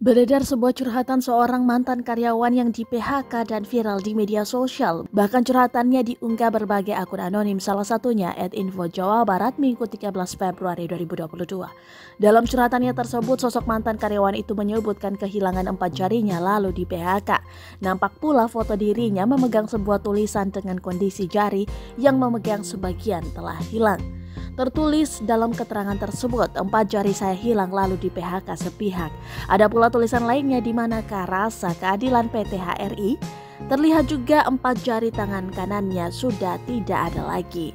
Beredar sebuah curhatan seorang mantan karyawan yang di-PHK dan viral di media sosial. Bahkan curhatannya diunggah berbagai akun anonim, salah satunya @info Jawa Barat Minggu 13 Februari 2022. Dalam curhatannya tersebut, sosok mantan karyawan itu menyebutkan kehilangan 4 jarinya lalu di-PHK. Nampak pula foto dirinya memegang sebuah tulisan dengan kondisi jari yang memegang sebagian telah hilang. Tertulis dalam keterangan tersebut, 4 jari saya hilang lalu di-PHK sepihak. Ada pula tulisan lainnya di mana rasa keadilan PT HRI. Terlihat juga 4 jari tangan kanannya sudah tidak ada lagi.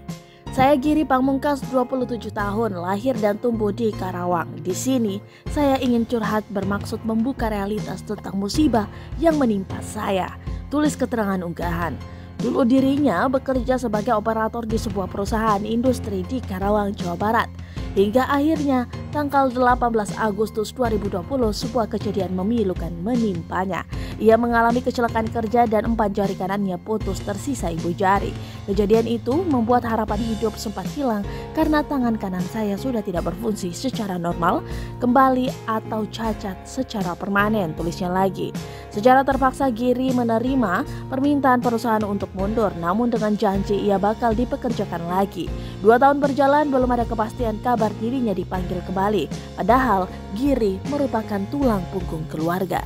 Saya Giri Pamungkas, 27 tahun, lahir dan tumbuh di Karawang. Di sini, saya ingin curhat bermaksud membuka realitas tentang musibah yang menimpa saya. Tulis keterangan unggahan. Dulu dirinya bekerja sebagai operator di sebuah perusahaan industri di Karawang, Jawa Barat. Hingga akhirnya tanggal 18 Agustus 2020 sebuah kejadian memilukan menimpanya. Ia mengalami kecelakaan kerja dan 4 jari kanannya putus tersisa ibu jari. Kejadian itu membuat harapan hidup sempat hilang karena tangan kanan saya sudah tidak berfungsi secara normal kembali atau cacat secara permanen, tulisnya lagi. Secara terpaksa Giri menerima permintaan perusahaan untuk mundur, namun dengan janji ia bakal dipekerjakan lagi. 2 tahun berjalan belum ada kepastian kabar dirinya dipanggil kembali. Padahal Giri merupakan tulang punggung keluarga.